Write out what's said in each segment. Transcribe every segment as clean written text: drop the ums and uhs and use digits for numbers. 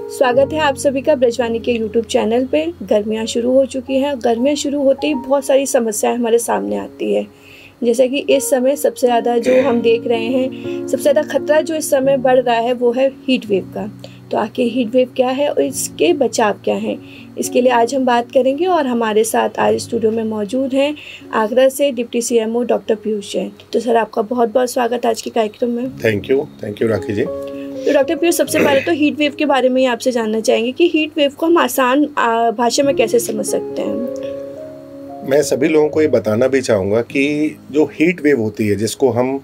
स्वागत है आप सभी का ब्रजवानी के यूट्यूब चैनल पे। गर्मियाँ शुरू हो चुकी हैं। गर्मियाँ शुरू होते ही बहुत सारी समस्याएं हमारे सामने आती है। जैसे कि इस समय सबसे ज़्यादा जो हम देख रहे हैं, सबसे ज़्यादा खतरा जो इस समय बढ़ रहा है वो है हीट वेव का। तो आखिर हीट वेव क्या है और इसके बचाव क्या हैं, इसके लिए आज हम बात करेंगे। और हमारे साथ आज स्टूडियो में मौजूद हैं आगरा से deputy CMO doctor Piyush Jain. तो सर, आपका बहुत बहुत स्वागत आज के कार्यक्रम में। थैंक यू राखी जी। तो डॉक्टर पीयूष, सबसे पहले तो हीट वेव के बारे में ही आपसे जानना चाहेंगे कि हीट वेव को हम आसान भाषा में कैसे समझ सकते हैं। मैं सभी लोगों को ये बताना भी चाहूँगा कि जो हीट वेव होती है, जिसको हम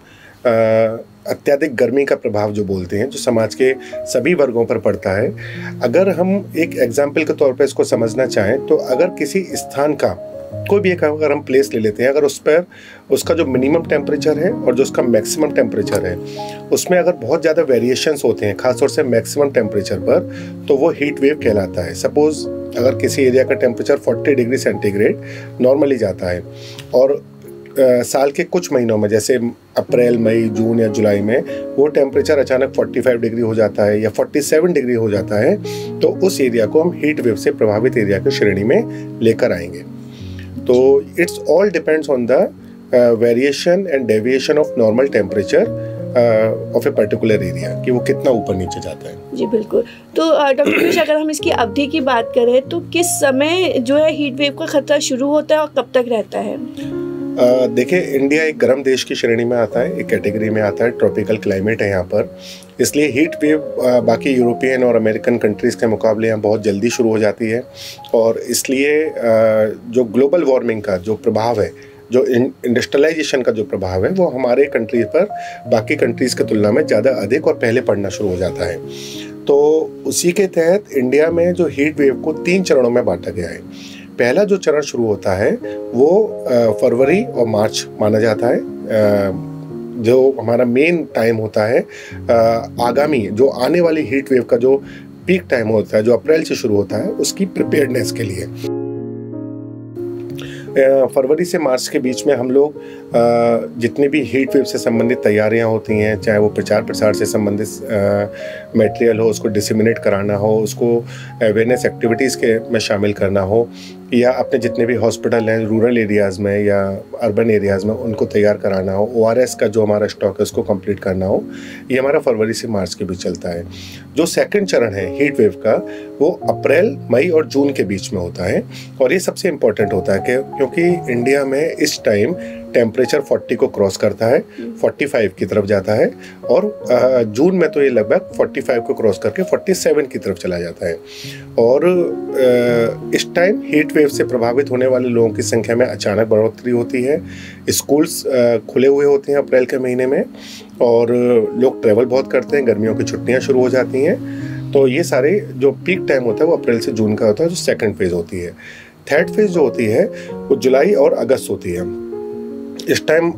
अत्यधिक गर्मी का प्रभाव जो बोलते हैं, जो समाज के सभी वर्गों पर पड़ता है, अगर हम एक एग्जाम्पल के तौर पर इसको समझना चाहें तो अगर किसी स्थान का कोई भी एक अगर हम प्लेस ले लेते हैं, अगर उस पर उसका जो मिनिमम टेम्परेचर है और जो उसका मैक्सिमम टेम्परेचर है, उसमें अगर बहुत ज़्यादा वेरिएशंस होते हैं, खासतौर से मैक्सिमम टेम्परेचर पर, तो वो हीट वेव कहलाता है। सपोज़ अगर किसी एरिया का टेम्परेचर 40 डिग्री सेंटीग्रेड नॉर्मली जाता है और साल के कुछ महीनों में जैसे अप्रैल, मई, जून या जुलाई में वो टेम्परेचर अचानक 45 डिग्री हो जाता है या 47 डिग्री हो जाता है, तो उस एरिया को हम हीट वेव से प्रभावित एरिया की श्रेणी में लेकर आएंगे। तो it's all depends on the variation and deviation of normal temperature of a particular area, कि वो कितना ऊपर नीचे जाता है। जी बिल्कुल। तो डॉक्टर पीयूष, अगर हम इसकी अवधि की बात करें तो किस समय जो है हीट वेव का खतरा शुरू होता है और कब तक रहता है? देखिए, इंडिया एक गर्म देश की श्रेणी में आता है, एक कैटेगरी में आता है, ट्रॉपिकल क्लाइमेट है यहाँ पर, इसलिए हीट वेव बाकी यूरोपियन और अमेरिकन कंट्रीज़ के मुकाबले यहाँ बहुत जल्दी शुरू हो जाती है। और इसलिए जो ग्लोबल वार्मिंग का जो प्रभाव है, जो इंडस्ट्रियलाइजेशन का जो प्रभाव है, वो हमारे कंट्रीज पर बाकी कंट्रीज़ की तुलना में ज़्यादा अधिक और पहले पड़ना शुरू हो जाता है। तो उसी के तहत इंडिया में जो हीट वेव को 3 चरणों में बांटा गया है। पहला जो चरण शुरू होता है वो फरवरी और मार्च माना जाता है, जो हमारा मेन टाइम होता है आगामी जो आने वाली हीट वेव का जो पीक टाइम होता है, जो अप्रैल से शुरू होता है, उसकी प्रिपेयर्डनेस के लिए। फरवरी से मार्च के बीच में हम लोग जितनी भी हीट वेव से संबंधित तैयारियां होती हैं, चाहे वो प्रचार प्रसार से संबंधित मटेरियल हो, उसको डिसेमिनेट कराना हो, उसको अवेयरनेस एक्टिविटीज़ के में शामिल करना हो, या अपने जितने भी हॉस्पिटल हैं रूरल एरियाज़ में या अर्बन एरियाज़ में उनको तैयार कराना हो, ORS का जो हमारा स्टॉक है उसको कंप्लीट करना हो, ये हमारा फरवरी से मार्च के बीच चलता है। जो सेकंड चरण है हीट वेव का, वो अप्रैल, मई और जून के बीच में होता है। और ये सबसे इम्पोर्टेंट होता है क्योंकि इंडिया में इस टाइम टेम्परेचर 40 को क्रॉस करता है, 45 की तरफ जाता है, और जून में तो ये लगभग 45 को क्रॉस करके 47 की तरफ चला जाता है। और इस टाइम हीट वेव से प्रभावित होने वाले लोगों की संख्या में अचानक बढ़ोतरी होती है। स्कूल्स खुले हुए होते हैं अप्रैल के महीने में, और लोग ट्रैवल बहुत करते हैं, गर्मियों की छुट्टियाँ शुरू हो जाती हैं। तो ये सारे जो पीक टाइम होता है वो अप्रैल से जून का होता है, जो सेकेंड फेज़ होती है। थर्ड फेज़ जो होती है वो जुलाई और अगस्त होती है। इस टाइम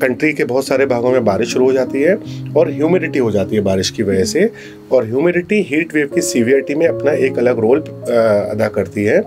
कंट्री के बहुत सारे भागों में बारिश शुरू हो जाती है और ह्यूमिडिटी हो जाती है बारिश की वजह से, और ह्यूमिडिटी हीट वेव की सीवियरिटी में अपना एक अलग रोल अदा करती है।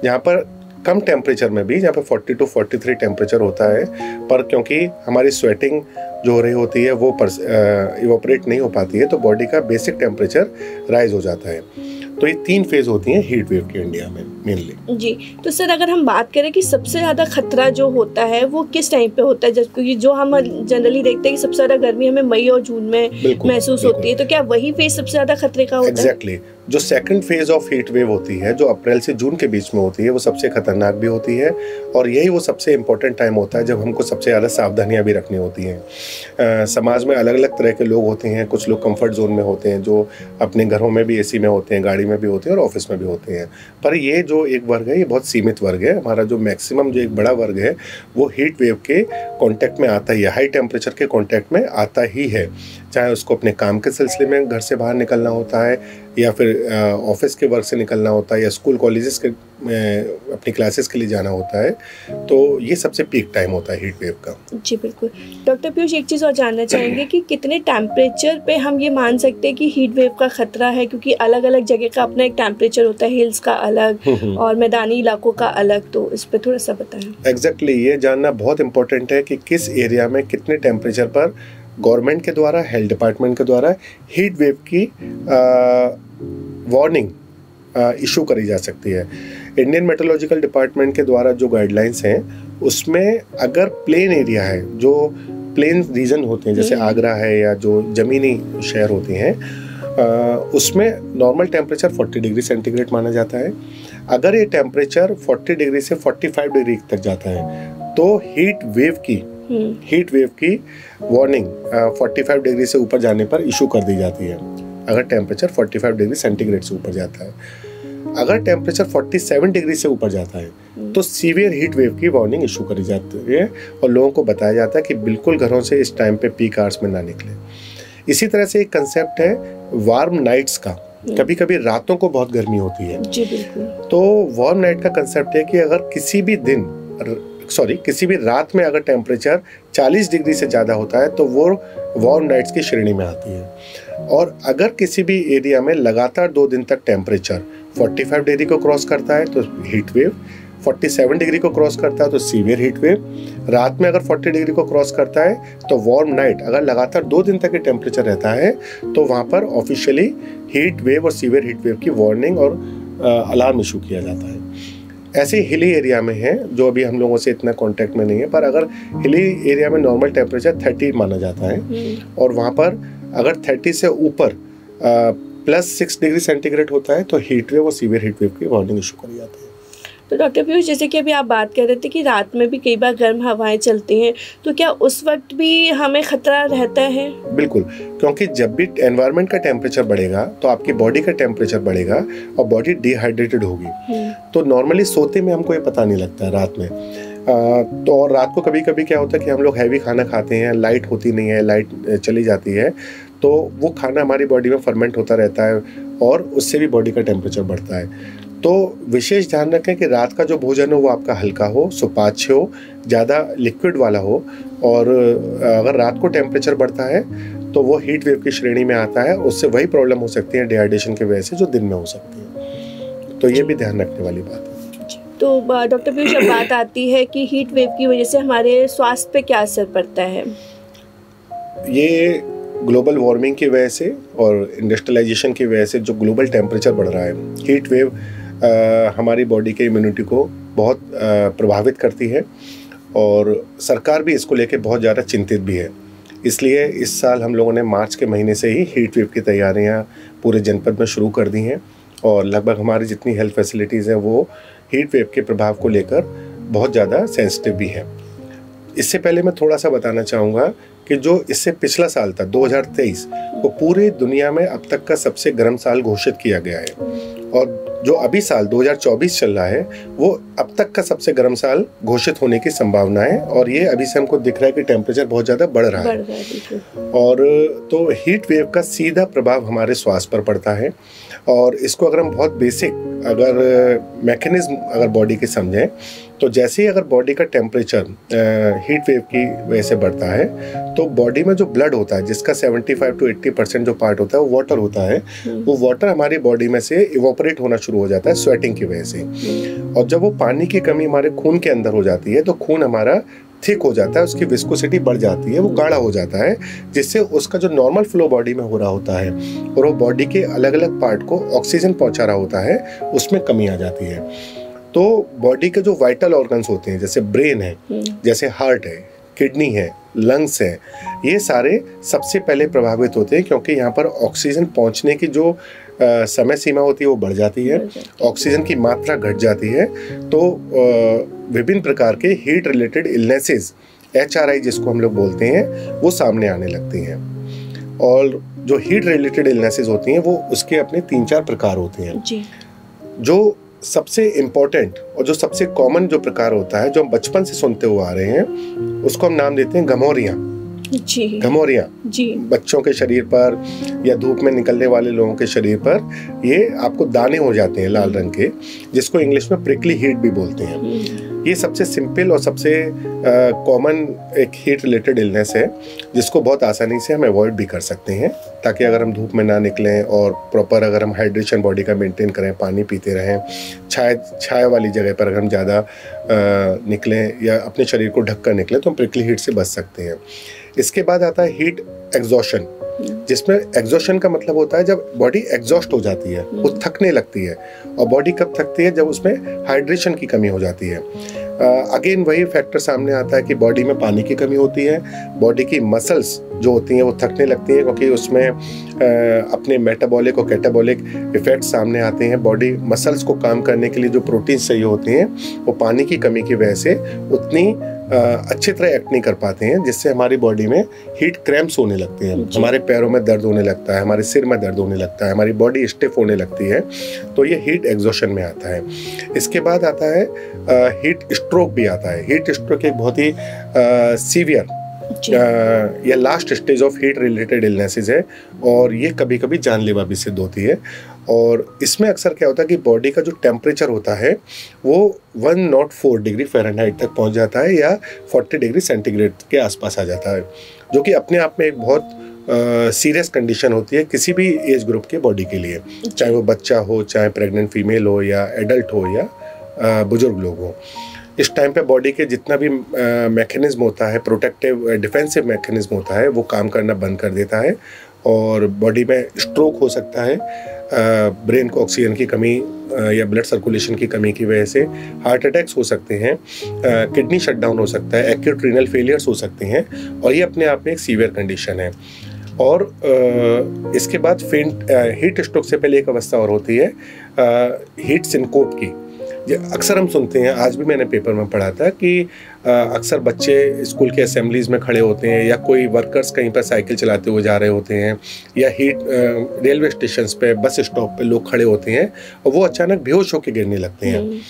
जहाँ पर कम टेम्परेचर में भी, जहाँ पर 40 to 43 टेम्परेचर होता है, पर क्योंकि हमारी स्वेटिंग जो हो रही होती है वो इवोपरेट नहीं हो पाती है, तो बॉडी का बेसिक टेम्परेचर राइज हो जाता है। तो ये 3 फेज़ होती हैं हीट वेव की इंडिया में मेनली। जी, तो सर, अगर हम बात करें कि सबसे ज़्यादा खतरा जो होता है वो किस टाइम पे होता है, क्योंकि जो हम जनरली देखते हैं कि सबसे ज़्यादा गर्मी हमें मई और जून में महसूस होती है, तो क्या वही फेज़ सबसे ज़्यादा खतरे का होता है? एग्जैक्टली। जो second phase of heat wave होती है, जो अप्रैल से जून के बीच में होती है, वो सबसे खतरनाक भी होती है, और यही वो सबसे इम्पोर्टेंट टाइम होता है जब हमको सबसे ज़्यादा सावधानियाँ भी रखनी होती हैं। समाज में अलग अलग तरह के लोग होते हैं। कुछ लोग कंफर्ट जोन में होते हैं, जो अपने घरों में भी AC में होते हैं, गाड़ी में भी होते हैं और ऑफिस में भी होते हैं। पर ये जो एक वर्ग है, ये बहुत सीमित वर्ग है। हमारा जो मैक्सिमम जो एक बड़ा वर्ग है वो हीट वेव के कॉन्टैक्ट में आता ही है, हाई टेम्परेचर के कॉन्टैक्ट में आता ही है। चाहे उसको अपने काम के सिलसिले में घर से बाहर निकलना होता है, या फिर ऑफिस के वर्क से निकलना होता है, या स्कूल कॉलेजेस के अपनी क्लासेस के लिए जाना होता है, तो ये सबसे पीक टाइम होता है हीट वेव का। जी बिल्कुल। डॉक्टर पीयूष, एक चीज़ और जानना चाहेंगे कि कितने टेम्परेचर पे हम ये मान सकते हैं कि हीट वेव का खतरा है, क्योंकि अलग अलग जगह का अपना एक टेम्परेचर होता है, हिल्स का अलग और मैदानी इलाकों का अलग, तो इस पर थोड़ा सा बताएं। एग्जैक्टली, ये जानना बहुत इंपॉर्टेंट है कि किस एरिया में कितने टेम्परेचर पर गवर्नमेंट के द्वारा, हेल्थ डिपार्टमेंट के द्वारा हीट वेव की वार्निंग इशू करी जा सकती है। इंडियन मेट्रोलॉजिकल डिपार्टमेंट के द्वारा जो गाइडलाइंस हैं उसमें अगर प्लेन एरिया है, जो प्लेन रीजन होते हैं जैसे आगरा है या जो ज़मीनी शहर होते हैं, उसमें नॉर्मल टेम्परेचर 40 डिग्री सेंटीग्रेड माना जाता है। अगर ये टेम्परेचर 40 डिग्री से 45 डिग्री तक जाता है तो हीट वेव की वार्निंग 45 डिग्री से ऊपर जाने पर इशू कर दी जाती है, अगर टेम्परेचर 45 डिग्री सेंटीग्रेड से ऊपर जाता है। अगर टेम्परेचर 47 डिग्री से ऊपर जाता है तो सीवियर हीट वेव की वार्निंग इशू करी जाती है और लोगों को बताया जाता है कि बिल्कुल घरों से इस टाइम पे पीक आवर्स में ना निकले। इसी तरह से एक कंसेप्ट है वार्म नाइट्स का। कभी कभी रातों को बहुत गर्मी होती है जी बिल्कुल। तो वार्म नाइट का कंसेप्ट है कि अगर किसी भी रात में अगर टेम्परेचर 40 डिग्री से ज़्यादा होता है तो वो वार्म नाइट्स की श्रेणी में आती है। और अगर किसी भी एरिया में लगातार 2 दिन तक टेम्परेचर 45 डिग्री को क्रॉस करता है तो हीट वेव, 47 डिग्री को क्रॉस करता है तो सीवियर हीट वेव, रात में अगर 40 डिग्री को क्रॉस करता है तो वार्म नाइट, अगर लगातार 2 दिन तक ये टेम्परेचर रहता है तो वहाँ पर ऑफिशियली हीट वेव और सीवियर हीट वेव की वार्निंग और अलार्म इशू किया जाता है। ऐसे हिली एरिया में है जो अभी हम लोगों से इतना कांटेक्ट में नहीं है, पर अगर हिली एरिया में नॉर्मल टेम्परेचर 30 माना जाता है और वहाँ पर अगर 30 से ऊपर +6 डिग्री सेंटीग्रेड होता है तो हीट वेव और सीवियर हीट वेव की वार्निंग इशू करी जाती है। तो डॉक्टर पीयूष, जैसे कि अभी आप बात कर रहे थे कि रात में भी कई बार गर्म हवाएं चलती हैं, तो क्या उस वक्त भी हमें खतरा रहता है? बिल्कुल, क्योंकि जब भी एनवायरनमेंट का टेम्परेचर बढ़ेगा तो आपकी बॉडी का टेम्परेचर बढ़ेगा और बॉडी डिहाइड्रेटेड होगी। तो नॉर्मली सोते में हमको ये पता नहीं लगता है रात में। तो और रात को कभी कभी क्या होता है कि हम लोग हैवी खाना खाते हैं, लाइट होती नहीं है, लाइट चली जाती है तो वो खाना हमारी बॉडी में फर्मेंट होता रहता है और उससे भी बॉडी का टेम्परेचर बढ़ता है। तो विशेष ध्यान रखें कि रात का जो भोजन हो वो आपका हल्का हो, सुपाच्य हो, ज़्यादा लिक्विड वाला हो। और अगर रात को टेम्परेचर बढ़ता है तो वो हीट वेव की श्रेणी में आता है, उससे वही प्रॉब्लम हो सकती है डिहाइड्रेशन की वजह से जो दिन में हो सकती है। तो ये भी ध्यान रखने वाली बात है। तो डॉक्टर पीयूष, जब बात आती है कि हीट वेव की वजह से हमारे स्वास्थ्य पे क्या असर पड़ता है? ये ग्लोबल वार्मिंग की वजह से और इंडस्ट्रियलाइजेशन की वजह से जो ग्लोबल टेम्परेचर बढ़ रहा है, हीट वेव हमारी बॉडी के इम्यूनिटी को बहुत प्रभावित करती है और सरकार भी इसको लेके बहुत ज़्यादा चिंतित भी है। इसलिए इस साल हम लोगों ने मार्च के महीने से ही हीट वेव की तैयारियां पूरे जनपद में शुरू कर दी हैं और लगभग हमारी जितनी हेल्थ फैसिलिटीज़ हैं वो हीट वेव के प्रभाव को लेकर बहुत ज़्यादा सेंसिटिव भी हैं। इससे पहले मैं थोड़ा सा बताना चाहूँगा कि जो इससे पिछला साल था 2023 वो पूरे दुनिया में अब तक का सबसे गर्म साल घोषित किया गया है और जो अभी साल 2024 चल रहा है वो अब तक का सबसे गर्म साल घोषित होने की संभावना है और ये अभी से हमको दिख रहा है कि टेम्परेचर बहुत ज़्यादा बढ़ रहा है। और तो हीट वेव का सीधा प्रभाव हमारे स्वास्थ्य पर पड़ता है और इसको अगर हम बहुत बेसिक मैकेनिज्म अगर बॉडी के समझें तो जैसे ही अगर बॉडी का टेम्परेचर हीट वेव की वजह से बढ़ता है तो बॉडी में जो ब्लड होता है जिसका 75 to 80% जो पार्ट होता है वो वाटर होता है, वो वाटर हमारी बॉडी में से इवोपरेट होना शुरू हो जाता है स्वेटिंग की वजह से। और जब वो पानी की कमी हमारे खून के अंदर हो जाती है तो खून हमारा थिक हो जाता है, उसकी विस्कोसिटी बढ़ जाती है, वो गाढ़ा हो जाता है, जिससे उसका जो नॉर्मल फ्लो बॉडी में हो रहा होता है और वो बॉडी के अलग अलग पार्ट को ऑक्सीजन पहुंचा रहा होता है, उसमें कमी आ जाती है। तो बॉडी के जो वाइटल ऑर्गन्स होते हैं जैसे ब्रेन है, जैसे हार्ट है, किडनी है, लंग्स है, ये सारे सबसे पहले प्रभावित होते हैं क्योंकि यहाँ पर ऑक्सीजन पहुँचने की जो समय सीमा होती है वो बढ़ जाती है, ऑक्सीजन की मात्रा घट जाती है। तो विभिन्न प्रकार के हीट रिलेटेड इलनेसेस HRI जिसको हम लोग बोलते हैं वो सामने आने लगती हैं। और जो हीट रिलेटेड इलनेसेस होती हैं वो उसके अपने 3-4 प्रकार होते हैं जी। जो सबसे इम्पोर्टेंट और जो सबसे कॉमन जो प्रकार होता है जो हम बचपन से सुनते हुए आ रहे हैं उसको हम नाम देते हैं घमौरियाँ जी। घमौरियाँ जी। बच्चों के शरीर पर या धूप में निकलने वाले लोगों के शरीर पर ये आपको दाने हो जाते हैं लाल रंग के, जिसको इंग्लिश में प्रिकली हीट भी बोलते हैं। ये सबसे सिंपल और सबसे कॉमन एक हीट रिलेटेड इलनेस है जिसको बहुत आसानी से हम अवॉइड भी कर सकते हैं, ताकि अगर हम धूप में ना निकलें और प्रॉपर अगर हम हाइड्रेशन बॉडी का मेंटेन करें, पानी पीते रहें, छाया वाली जगह पर अगर हम ज़्यादा निकलें या अपने शरीर को ढक कर निकलें तो हम प्रिकली हीट से बच सकते हैं। इसके बाद आता है हीट एग्जॉशन। जिसमें एग्जॉशन का मतलब होता है जब बॉडी एग्जॉस्ट हो जाती है, वो थकने लगती है। और बॉडी कब थकती है? जब उसमें हाइड्रेशन की कमी हो जाती है। अगेन वही फैक्टर सामने आता है कि बॉडी में पानी की कमी होती है, बॉडी की मसल्स जो होती हैं वो थकने लगती हैं, क्योंकि उसमें अपने मेटाबॉलिक और कैटाबॉलिक इफेक्ट सामने आते हैं। बॉडी मसल्स को काम करने के लिए जो प्रोटीन चाहिए होती हैं वो पानी की कमी की वजह से उतनी अच्छी तरह एक्ट नहीं कर पाते हैं, जिससे हमारी बॉडी में हीट क्रैम्प्स होने लगते हैं, हमारे पैरों में दर्द होने लगता है, हमारे सिर में दर्द होने लगता है, हमारी बॉडी स्टिफ होने लगती है। तो ये हीट एग्जॉशन में आता है। इसके बाद आता है हीट स्ट्रोक भी आता है। हीट स्ट्रोक एक बहुत ही सीवियर या last stage of heat related illnesses है, और ये कभी कभी जानलेवा भी सिद्ध होती है। और इसमें अक्सर क्या होता है कि बॉडी का जो टेम्परेचर होता है वो 104 डिग्री फ़ारेनहाइट तक पहुंच जाता है या 40 डिग्री सेंटीग्रेड के आसपास आ जाता है, जो कि अपने आप में एक बहुत सीरियस कंडीशन होती है किसी भी एज ग्रुप के बॉडी के लिए, चाहे वो बच्चा हो, चाहे प्रेग्नेंट फीमेल हो, या एडल्ट हो, या बुजुर्ग लोग हो। इस टाइम पे बॉडी के जितना भी मैकेनिज्म होता है, प्रोटेक्टिव डिफेंसिव मैकेनिज्म होता है, वो काम करना बंद कर देता है और बॉडी में स्ट्रोक हो सकता है, ब्रेन को ऑक्सीजन की कमी या ब्लड सर्कुलेशन की कमी की वजह से हार्ट अटैक्स हो सकते हैं, किडनी शटडाउन हो सकता है, एक्यूट रीनल फेलियर्स हो सकते हैं, और ये अपने आप में एक सीवियर कंडीशन है। और इसके बाद फेंट हीट स्ट्रोक से पहले एक अवस्था और होती है हीट सिनकोप की। अक्सर हम सुनते हैं, आज भी मैंने पेपर में पढ़ा था कि अक्सर बच्चे स्कूल के असेंबलीज में खड़े होते हैं, या कोई वर्कर्स कहीं पर साइकिल चलाते हुए जा रहे होते हैं, या रेलवे स्टेशन पे, बस स्टॉप पे लोग खड़े होते हैं और वो अचानक बेहोश होकर गिरने लगते हैं।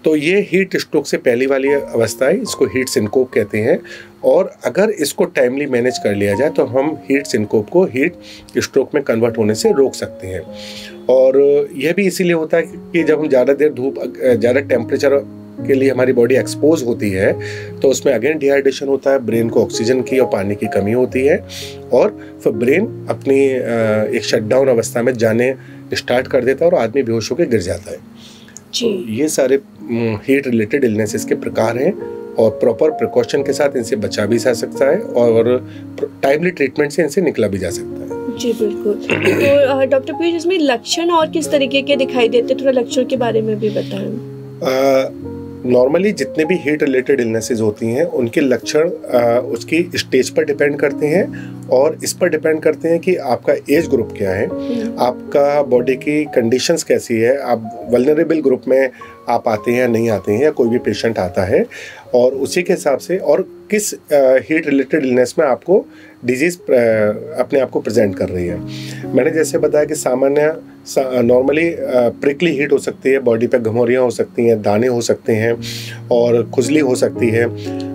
तो ये हीट स्ट्रोक से पहली वाली अवस्था है, इसको हीट सिनकोप कहते हैं। और अगर इसको टाइमली मैनेज कर लिया जाए तो हम हीट सिनकोप को हीट स्ट्रोक में कन्वर्ट होने से रोक सकते हैं। और यह भी इसीलिए होता है कि जब हम ज़्यादा देर धूप, ज़्यादा टेम्परेचर के लिए हमारी बॉडी एक्सपोज होती है तो उसमें अगेन डिहाइड्रेशन होता है, ब्रेन को ऑक्सीजन की और पानी की कमी होती है, और फिर ब्रेन अपनी एक शटडाउन अवस्था में जाने स्टार्ट कर देता है और आदमी बेहोश होकर गिर जाता है। तो ये सारे हीट रिलेटेड इलनेसेस के प्रकार हैं, और प्रॉपर प्रिकॉशन के साथ इनसे बचा भी जा सकता है, और टाइमली ट्रीटमेंट से इनसे निकला भी जा सकता है। जी बिल्कुल। तो डॉक्टर पीयूष, इसमें लक्षण और किस तरीके के दिखाई देते, थोड़ा लक्षण के बारे में भी बताएं। नॉर्मली जितने भी हीट रिलेटेड इलनेसेस होती हैं उनके लक्षण उसकी स्टेज पर डिपेंड करते हैं, और इस पर डिपेंड करते हैं कि आपका एज ग्रुप क्या है, आपका बॉडी की कंडीशंस कैसी है, आप वल्नरेबल ग्रुप में आप आते हैं या नहीं आते हैं, या कोई भी पेशेंट आता है, और उसी के हिसाब से, और किस हीट रिलेटेड इलनेस में आपको डिजीज़ अपने आप को प्रेजेंट कर रही है। मैंने जैसे बताया कि सामान्य नॉर्मली प्रिकली हीट हो सकती है, बॉडी पे घमौरियाँ हो सकती हैं, दाने हो सकते हैं, और खुजली हो सकती है,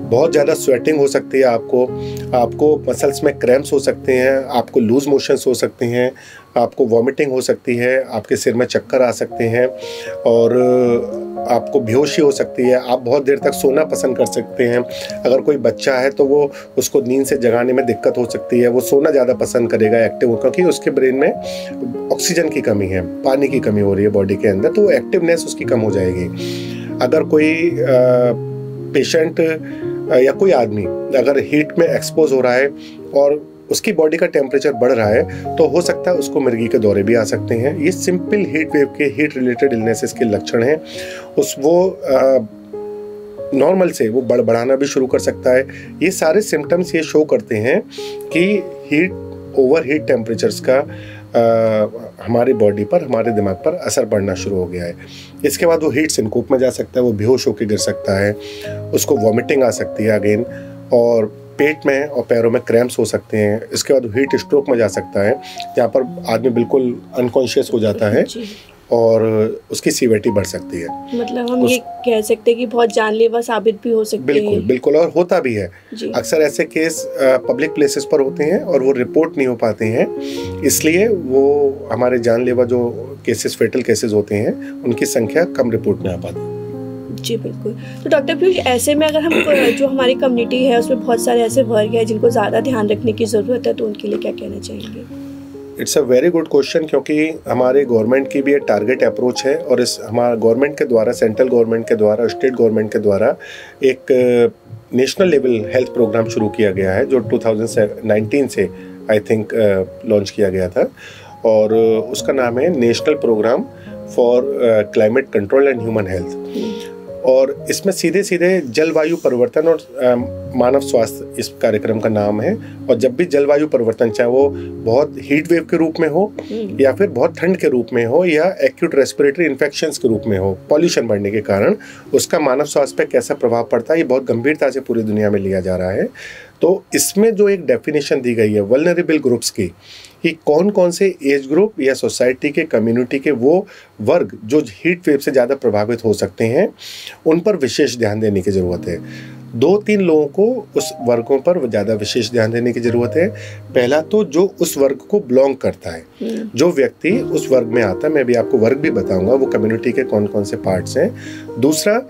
बहुत ज़्यादा स्वेटिंग हो सकती है, आपको मसल्स में क्रैम्प्स हो सकते हैं, आपको लूज मोशंस हो सकते हैं, आपको वॉमिटिंग हो सकती है, आपके सिर में चक्कर आ सकते हैं, और आपको बेहोशी हो सकती है। आप बहुत देर तक सोना पसंद कर सकते हैं। अगर कोई बच्चा है तो वो उसको नींद से जगाने में दिक्कत हो सकती है, वो सोना ज़्यादा पसंद करेगा एक्टिव हो, क्योंकि उसके ब्रेन में ऑक्सीजन की कमी है, पानी की कमी हो रही है बॉडी के अंदर, तो वो एक्टिवनेस उसकी कम हो जाएगी। अगर कोई पेशेंट या कोई आदमी अगर हीट में एक्सपोज हो रहा है और उसकी बॉडी का टेम्परेचर बढ़ रहा है तो हो सकता है उसको मिर्गी के दौरे भी आ सकते हैं। ये सिंपल हीट वेव के हीट रिलेटेड इलनेसेस के लक्षण हैं। नॉर्मल से वो बढ़ाना भी शुरू कर सकता है। ये सारे सिम्टम्स ये शो करते हैं कि ओवर हीट टेम्परेचर्स का हमारी बॉडी पर, हमारे दिमाग पर असर पड़ना शुरू हो गया है। इसके बाद वो हीट सिनकोप में जा सकता है, वो बेहोश होकर गिर सकता है, उसको वॉमिटिंग आ सकती है अगेन, और पेट में और पैरों में क्रैम्प्स हो सकते हैं। इसके बाद हीट स्ट्रोक में जा सकता है, जहाँ पर आदमी बिल्कुल अनकॉन्शियस हो जाता है और उसकी सीवियरिटी बढ़ सकती है। मतलब हम ये कह सकते हैं कि बहुत जानलेवा साबित भी हो सकते हैं। बिल्कुल, और होता भी है। अक्सर ऐसे केस पब्लिक प्लेसेस पर होते हैं और वो रिपोर्ट नहीं हो पाते हैं, इसलिए वो हमारे जानलेवा जो केसेस, फेटल केसेस होते हैं, उनकी संख्या कम रिपोर्ट में आ पाती है। जी बिल्कुल। तो डॉक्टर पीयूष, ऐसे में अगर हम जो हमारी कम्युनिटी है उसमें बहुत सारे ऐसे वर्ग हैं जिनको ज़्यादा ध्यान रखने की ज़रूरत है, तो उनके लिए क्या कहना चाहेंगे? It's a very good question, क्योंकि हमारे गवर्नमेंट की भी एक टारगेट अप्रोच है, और इस हमारा गवर्नमेंट के द्वारा, सेंट्रल गवर्नमेंट के द्वारा, स्टेट गवर्नमेंट के द्वारा एक नेशनल लेवल हेल्थ प्रोग्राम शुरू किया गया है जो 2019 से आई थिंक लॉन्च किया गया था, और उसका नाम है national programme for climate control and human health. और इसमें सीधे सीधे जलवायु परिवर्तन और मानव स्वास्थ्य इस कार्यक्रम का नाम है। और जब भी जलवायु परिवर्तन, चाहे वो बहुत हीट वेव के रूप में हो या फिर बहुत ठंड के रूप में हो या एक्यूट रेस्पिरेटरी इन्फेक्शंस के रूप में हो, पॉल्यूशन बढ़ने के कारण उसका मानव स्वास्थ्य पर कैसा प्रभाव पड़ता है, ये बहुत गंभीरता से पूरी दुनिया में लिया जा रहा है। तो इसमें जो एक डेफिनेशन दी गई है वल्नरेबल ग्रुप्स की, कि कौन कौन से एज ग्रुप या सोसाइटी के, कम्युनिटी के वो वर्ग जो हीट वेव से ज़्यादा प्रभावित हो सकते हैं, उन पर विशेष ध्यान देने की ज़रूरत है। 2-3 लोगों को उस वर्गों पर ज़्यादा विशेष ध्यान देने की ज़रूरत है। पहला तो जो उस वर्ग को बिलोंग करता है, जो व्यक्ति उस वर्ग में आता है, मैं भी आपको वर्ग भी बताऊंगा वो कम्युनिटी के कौन कौन से पार्ट्स हैं। दूसरा,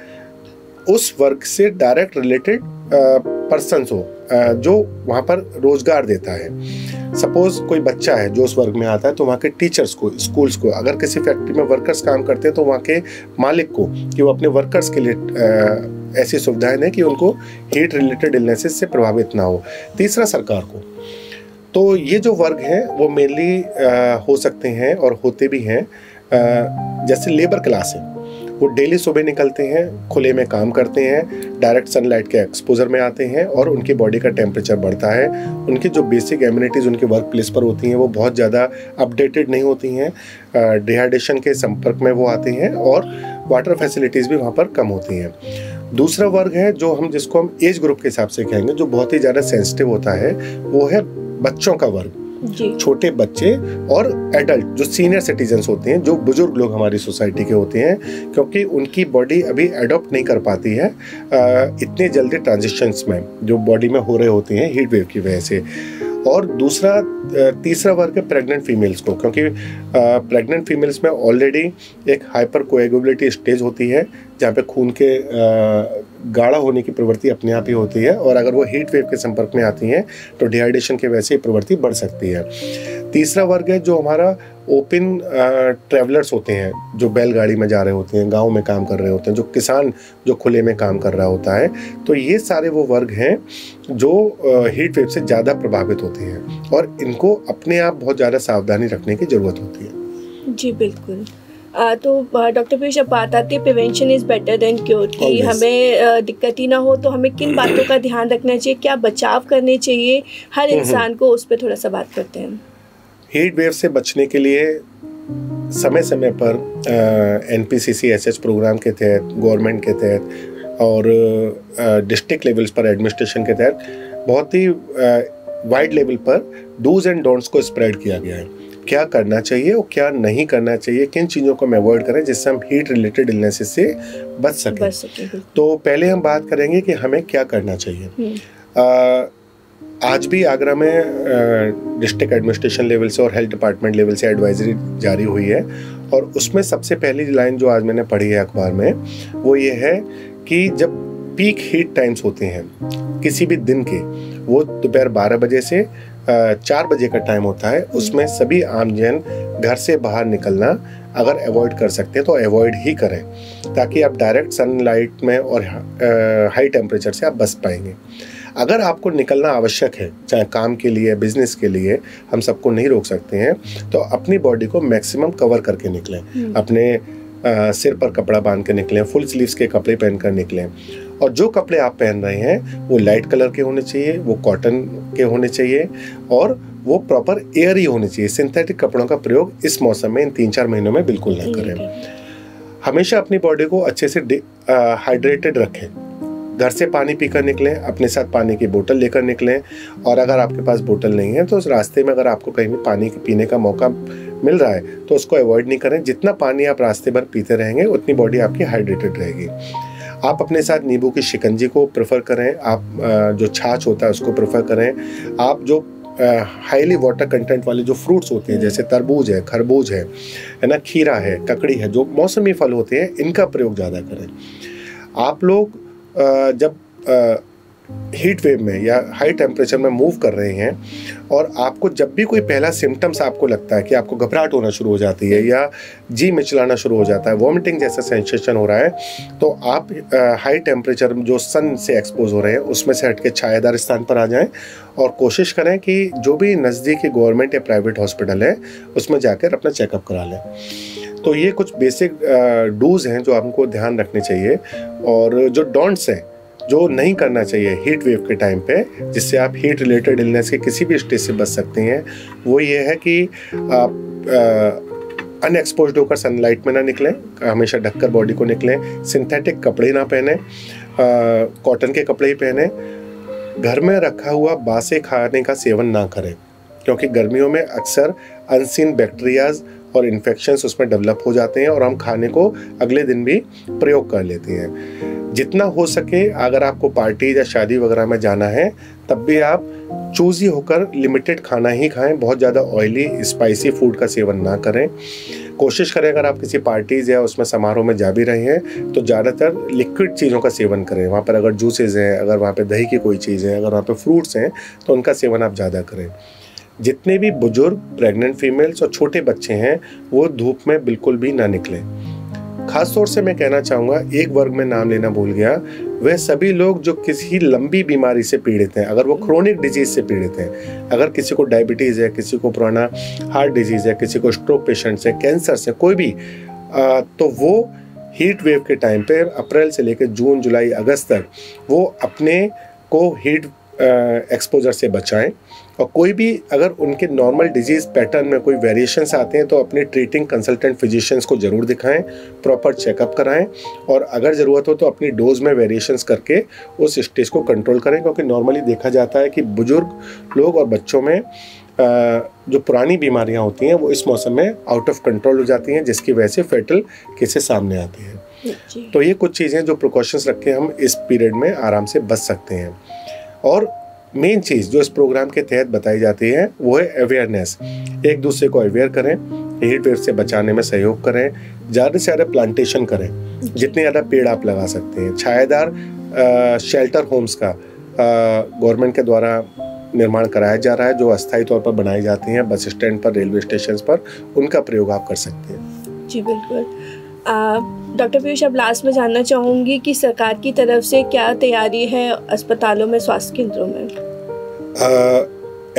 उस वर्ग से डायरेक्ट रिलेटेड पर्सन्स हो जो वहाँ पर रोजगार देता है। सपोज कोई बच्चा है जो उस वर्ग में आता है, तो वहाँ के टीचर्स को, स्कूल्स को, अगर किसी फैक्ट्री में वर्कर्स काम करते हैं तो वहाँ के मालिक को, कि वो अपने वर्कर्स के लिए ऐसी सुविधाएं दें कि उनको हीट रिलेटेड इलनेसेस से प्रभावित ना हो। तीसरा, सरकार को। तो ये जो वर्ग हैं वो मेनली हो सकते हैं और होते भी हैं, जैसे लेबर क्लास है, वो डेली सुबह निकलते हैं, खुले में काम करते हैं, डायरेक्ट सनलाइट के एक्सपोजर में आते हैं और उनकी बॉडी का टेम्परेचर बढ़ता है। उनकी जो बेसिक इम्यूनिटीज़ उनके वर्क प्लेस पर होती हैं वो बहुत ज़्यादा अपडेटेड नहीं होती हैं, डिहाइड्रेशन के संपर्क में वो आते हैं और वाटर फैसिलिटीज़ भी वहाँ पर कम होती हैं। दूसरा वर्ग है जिसको हम एज ग्रुप के हिसाब से कहेंगे, जो बहुत ही ज़्यादा सेंसिटिव होता है, वो है बच्चों का वर्ग। छोटे बच्चे और एडल्ट जो सीनियर सिटीजन्स होते हैं, जो बुजुर्ग लोग हमारी सोसाइटी के होते हैं, क्योंकि उनकी बॉडी अभी एडॉप्ट नहीं कर पाती है इतने जल्दी ट्रांजिशंस में जो बॉडी में हो रहे होते हैं हीट वेव की वजह से। और तीसरा वर्ग है प्रेग्नेंट फीमेल्स को, क्योंकि प्रेग्नेंट फीमेल्स में ऑलरेडी एक हाइपर कोएगुलेबिलिटी स्टेज होती है जहाँ पे खून के गाढ़ा होने की प्रवृत्ति अपने आप ही होती है, और अगर वो हीट वेव के संपर्क में आती हैं तो डिहाइड्रेशन की वजह से प्रवृत्ति बढ़ सकती है। तीसरा वर्ग है जो हमारा ओपन ट्रैवलर्स होते हैं, जो बैलगाड़ी में जा रहे होते हैं, गांव में काम कर रहे होते हैं, जो किसान जो खुले में काम कर रहा होता है। तो ये सारे वो वर्ग हैं जो हीट वेव से ज़्यादा प्रभावित होते हैं और इनको अपने आप बहुत ज़्यादा सावधानी रखने की ज़रूरत होती है। जी बिल्कुल। तो डॉक्टर पीयूष, अब बात आती है prevention is better than cure की, हमें दिक्कत ही ना हो तो हमें किन बातों का ध्यान रखना चाहिए, क्या बचाव करने चाहिए हर इंसान को, उस पर थोड़ा सा बात करते हैं। हीट वेव से बचने के लिए समय समय पर NPCCSH प्रोग्राम के तहत, गवर्नमेंट के तहत और डिस्ट्रिक्ट लेवल्स पर एडमिनिस्ट्रेशन के तहत बहुत ही वाइड लेवल पर डूज एंड डोंट्स को स्प्रेड किया गया है। क्या करना चाहिए और क्या नहीं करना चाहिए, किन चीज़ों को हम अवॉइड करें जिससे हम हीट रिलेटेड इलनेसेस से बच सकें। तो पहले हम बात करेंगे कि हमें क्या करना चाहिए। आज भी आगरा में डिस्ट्रिक्ट एडमिनिस्ट्रेशन लेवल से और हेल्थ डिपार्टमेंट लेवल से एडवाइजरी जारी हुई है, और उसमें सबसे पहली लाइन जो आज मैंने पढ़ी है अखबार में, वो ये है कि जब पीक हीट टाइम्स होते हैं किसी भी दिन के, वो दोपहर 12 बजे से 4 बजे का टाइम होता है, उसमें सभी आमजन घर से बाहर निकलना अगर अवॉइड कर सकते हैं तो अवॉइड ही करें, ताकि आप डायरेक्ट सनलाइट में और हाई टेम्परेचर से आप बच पाएंगे। अगर आपको निकलना आवश्यक है, चाहे काम के लिए, बिजनेस के लिए, हम सबको नहीं रोक सकते हैं, तो अपनी बॉडी को मैक्सिमम कवर करके निकलें। अपने सिर पर कपड़ा बांध के निकलें, फुल स्लीव्स के कपड़े पहन कर निकलें, और जो कपड़े आप पहन रहे हैं वो लाइट कलर के होने चाहिए, वो कॉटन के होने चाहिए और वो प्रॉपर एयरी होने चाहिए। सिंथेटिक कपड़ों का प्रयोग इस मौसम में इन 3-4 महीनों में बिल्कुल ना करें। हमेशा अपनी बॉडी को अच्छे से हाइड्रेटेड रखें। घर से पानी पीकर निकलें, अपने साथ पानी की बोतल लेकर निकलें, और अगर आपके पास बोतल नहीं है तो उस रास्ते में अगर आपको कहीं भी पानी पीने का मौका मिल रहा है तो उसको अवॉइड नहीं करें। जितना पानी आप रास्ते भर पीते रहेंगे उतनी बॉडी आपकी हाइड्रेटेड रहेगी। आप अपने साथ नींबू की शिकंजी को प्रेफर करें, आप जो छाछ होता है उसको प्रेफर करें। आप जो हाईली वाटर कंटेंट वाले जो फ्रूट्स होते हैं, जैसे तरबूज है, खरबूज है ना, खीरा है, ककड़ी है, जो मौसमी फल होते हैं, इनका प्रयोग ज़्यादा करें। आप लोग जब हीट वेव में या हाई टेम्परेचर में मूव कर रहे हैं और आपको जब भी कोई पहला सिम्टम्स आपको लगता है कि आपको घबराहट होना शुरू हो जाती है या जी मिचलाना शुरू हो जाता है, वॉमिटिंग जैसा सेंसेशन हो रहा है, तो आप हाई टेम्परेचर में जो सन से एक्सपोज हो रहे हैं उसमें से हट के छायादार स्थान पर आ जाएं और कोशिश करें कि जो भी नज़दीकी गवर्नमेंट या प्राइवेट हॉस्पिटल है उसमें जाकर अपना चेकअप करा लें। तो ये कुछ बेसिक डूज हैं जो आपको ध्यान रखने चाहिए। और जो डोंट्स हैं जो नहीं करना चाहिए हीट वेव के टाइम पे, जिससे आप हीट रिलेटेड इलनेस के किसी भी स्टेज से बच सकते हैं, वो ये है कि आप अनएक्सपोज्ड होकर सनलाइट में ना निकलें, हमेशा ढककर बॉडी को निकलें, सिंथेटिक कपड़े ना पहने, कॉटन के कपड़े ही पहने, घर में रखा हुआ बासे खाने का सेवन ना करें, क्योंकि गर्मियों में अक्सर अनसीन बैक्टीरियाज और इन्फेक्शंस उसमें डेवलप हो जाते हैं और हम खाने को अगले दिन भी प्रयोग कर लेते हैं। जितना हो सके अगर आपको पार्टी या शादी वगैरह में जाना है तब भी आप चूज़ी होकर लिमिटेड खाना ही खाएं, बहुत ज़्यादा ऑयली स्पाइसी फूड का सेवन ना करें। कोशिश करें अगर आप किसी पार्टीज़ या उसमें समारोह में जा भी रहे हैं तो ज़्यादातर लिक्विड चीज़ों का सेवन करें। वहाँ पर अगर जूसेस हैं, अगर वहाँ पे दही की कोई चीज़ है, अगर वहाँ पे फ्रूट्स हैं तो उनका सेवन आप ज़्यादा करें। जितने भी बुजुर्ग, प्रेग्नेंट फीमेल्स और छोटे बच्चे हैं वो धूप में बिल्कुल भी ना निकलें। खास तौर से मैं कहना चाहूँगा, एक वर्ग में नाम लेना भूल गया, वह सभी लोग जो किसी लंबी बीमारी से पीड़ित हैं, अगर वो क्रोनिक डिजीज से पीड़ित हैं, अगर किसी को डायबिटीज़ है, किसी को पुराना हार्ट डिजीज़ है, किसी को स्ट्रोक पेशेंट्स है, कैंसर से कोई भी, तो वो हीट वेव के टाइम पे अप्रैल से लेकर जून, जुलाई, अगस्त तक वो अपने को हीट एक्सपोजर से बचाएं। और कोई भी अगर उनके नॉर्मल डिजीज़ पैटर्न में कोई वेरिएशंस आते हैं तो अपने ट्रीटिंग कंसल्टेंट फिजिशियंस को ज़रूर दिखाएं, प्रॉपर चेकअप कराएं और अगर ज़रूरत हो तो अपनी डोज में वेरिएशंस करके उस स्टेज को कंट्रोल करें, क्योंकि नॉर्मली देखा जाता है कि बुजुर्ग लोग और बच्चों में जो पुरानी बीमारियां होती हैं वो इस मौसम में आउट ऑफ कंट्रोल हो जाती हैं, जिसकी वजह से फेटल केसेस सामने आते हैं। तो ये कुछ चीज़ें जो प्रिकॉशंस रख के हम इस पीरियड में आराम से बच सकते हैं। और मेन चीज़ जो इस प्रोग्राम के तहत बताई जाती है वो है अवेयरनेस। एक दूसरे को अवेयर करें, हीट वेव से बचाने में सहयोग करें, ज़्यादा से ज़्यादा प्लांटेशन करें, जितने ज़्यादा पेड़ आप लगा सकते हैं। छायादार शेल्टर होम्स का गवर्नमेंट के द्वारा निर्माण कराया जा रहा है, जो अस्थायी तौर पर बनाई जाती हैं बस स्टैंड पर, रेलवे स्टेशन पर, उनका प्रयोग आप कर सकते हैं। जी बिल्कुल। डॉक्टर पीयूष, अब लास्ट में जानना चाहूँगी कि सरकार की तरफ से क्या तैयारी है अस्पतालों में, स्वास्थ्य केंद्रों में?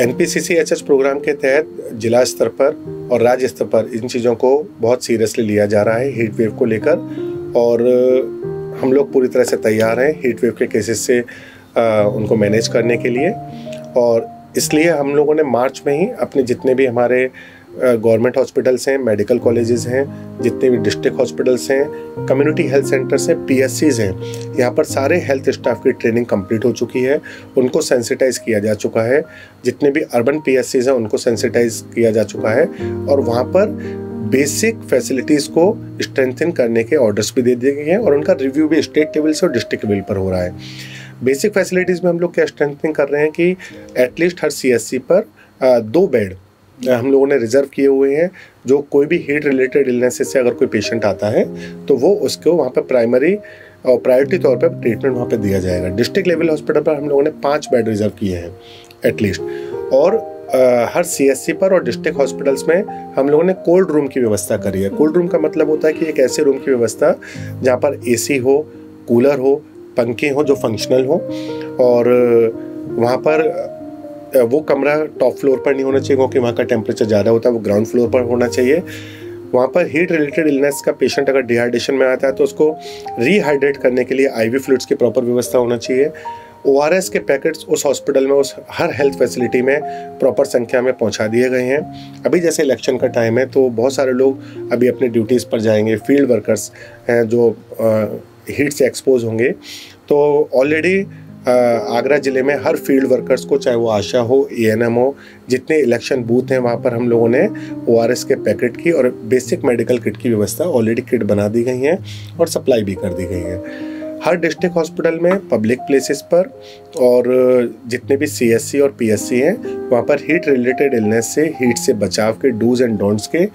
NPCCHH प्रोग्राम के तहत जिला स्तर पर और राज्य स्तर पर इन चीज़ों को बहुत सीरियसली लिया जा रहा है हीट वेव को लेकर, और हम लोग पूरी तरह से तैयार हैं हीट वेव के केसेस से उनको मैनेज करने के लिए। और इसलिए हम लोगों ने मार्च में ही अपने जितने भी हमारे गवर्नमेंट हॉस्पिटल्स हैं, मेडिकल कॉलेजेस हैं, जितने भी डिस्ट्रिक्ट हॉस्पिटल्स हैं, कम्युनिटी हेल्थ सेंटर्स हैं, PSCs हैं, यहाँ पर सारे हेल्थ स्टाफ की ट्रेनिंग कंप्लीट हो चुकी है, उनको सेंसिटाइज किया जा चुका है। जितने भी अर्बन PSCs हैं उनको सेंसिटाइज किया जा चुका है और वहाँ पर बेसिक फैसिलिटीज़ को स्ट्रेंथन करने के ऑर्डर्स भी दे दिए गए हैं और उनका रिव्यू भी स्टेट लेवल से और डिस्ट्रिक्ट लेवल पर हो रहा है। बेसिक फैसिलिटीज़ में हम लोग क्या स्ट्रेंथनिंग कर रहे हैं कि एटलीस्ट हर CSC पर 2 बेड हम लोगों ने रिजर्व किए हुए हैं। जो कोई भी हीट रिलेटेड इलनेसेस से अगर कोई पेशेंट आता है तो वो उसको वहाँ पर प्राइमरी और प्रायोरिटी तौर पर ट्रीटमेंट वहाँ पर दिया जाएगा। डिस्ट्रिक्ट लेवल हॉस्पिटल पर हम लोगों ने 5 बेड रिजर्व किए हैं एटलीस्ट, और हर CSC पर और डिस्ट्रिक्ट हॉस्पिटल्स में हम लोगों ने कोल्ड रूम की व्यवस्था करी है। कोल्ड रूम का मतलब होता है कि एक ऐसे रूम की व्यवस्था जहाँ पर AC हो, कूलर हो, पंखे हो जो फंक्शनल हो, और वहाँ पर वो कमरा टॉप फ्लोर पर नहीं होना चाहिए क्योंकि वहाँ का टेम्परेचर ज़्यादा होता है, वो ग्राउंड फ्लोर पर होना चाहिए। वहाँ पर हीट रिलेटेड इलनेस का पेशेंट अगर डिहाइड्रेशन में आता है तो उसको रीहाइड्रेट करने के लिए IV फ्लूइड्स की प्रॉपर व्यवस्था होना चाहिए। ORS के पैकेट्स उस हॉस्पिटल में, उस हर हेल्थ फैसिलिटी में प्रॉपर संख्या में पहुंचा दिए गए हैं। अभी जैसे इलेक्शन का टाइम है तो बहुत सारे लोग अभी अपने ड्यूटीज़ पर जाएंगे, फील्ड वर्कर्स हैं जो हीट से एक्सपोज होंगे, तो ऑलरेडी आगरा ज़िले में हर फील्ड वर्कर्स को, चाहे वो आशा हो, ANM हो, जितने इलेक्शन बूथ हैं वहाँ पर हम लोगों ने ORS के पैकेट की और बेसिक मेडिकल किट की व्यवस्था ऑलरेडी किट बना दी गई हैं और सप्लाई भी कर दी गई है। हर डिस्ट्रिक्ट हॉस्पिटल में, पब्लिक प्लेसेस पर और जितने भी CSC और PSC हैं वहाँ पर हीट रिलेटेड इलनेस से, हीट से बचाव के डूज एंड डोंट्स के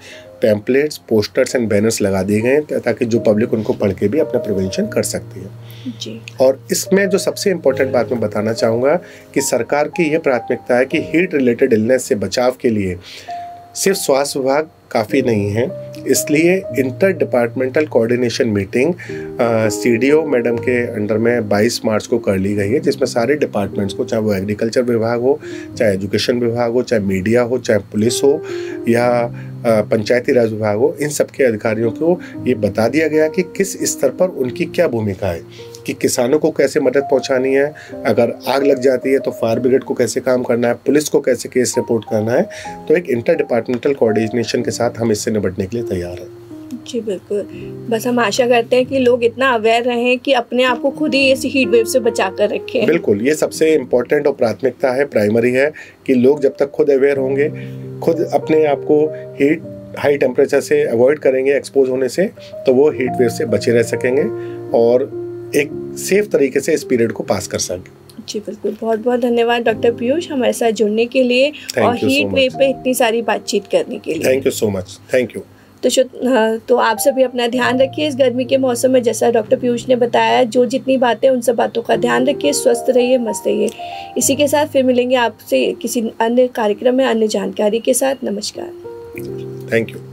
पैम्पलेट्स, पोस्टर्स एंड बैनर्स लगा दिए गए हैं ताकि जो पब्लिक उनको पढ़ के भी अपना प्रिवेंशन कर सकती है जी। और इसमें जो सबसे इम्पोर्टेंट बात मैं बताना चाहूँगा कि सरकार की ये प्राथमिकता है कि हीट रिलेटेड इलनेस से बचाव के लिए सिर्फ स्वास्थ्य विभाग काफ़ी नहीं है, इसलिए inter departmental coordination meeting CDO madam के अंडर में 22 मार्च को कर ली गई है, जिसमें सारे डिपार्टमेंट्स को, चाहे वो एग्रीकल्चर विभाग हो, चाहे एजुकेशन विभाग हो, चाहे मीडिया हो, चाहे पुलिस हो या पंचायती राज विभाग हो, इन सब के अधिकारियों को ये बता दिया गया कि किस स्तर पर उनकी क्या भूमिका है, कि किसानों को कैसे मदद पहुंचानी है, अगर आग लग जाती है तो फायर ब्रिगेड को कैसे काम करना है, पुलिस को कैसे केस रिपोर्ट करना है। तो एक इंटर डिपार्टमेंटल कोऑर्डिनेशन के साथ हम इससे निपटने के लिए तैयार हैं। जी बिल्कुल, बस हम आशा करते हैं कि लोग इतना अवेयर रहें कि अपने आप को खुद ही इस हीट वेव से बचा कर रखें। बिल्कुल, ये सबसे इम्पोर्टेंट और प्राथमिकता है, प्राइमरी है कि लोग जब तक खुद अवेयर होंगे, खुद अपने आप को हाई टेम्परेचर से अवॉइड करेंगे एक्सपोज होने से, तो वो हीट वेव से बचे रह सकेंगे और एक सेफ तरीके से इस पीरियड को पास कर सकेंगे। जी बिल्कुल, बहुत बहुत धन्यवाद डॉक्टर पीयूष हमारे साथ जुड़ने के लिए और हीट वेव पे इतनी सारी बातचीत करने के लिए। Thank you so much. Thank you. तो आप सभी अपना ध्यान रखिए इस गर्मी के मौसम में, जैसा डॉक्टर पीयूष ने बताया, जो जितनी बातें उन सब बातों का ध्यान रखिए, स्वस्थ रहिए, मस्त रहिए। इसी के साथ फिर मिलेंगे आपसे किसी अन्य कार्यक्रम में अन्य जानकारी के साथ। नमस्कार। Thank you.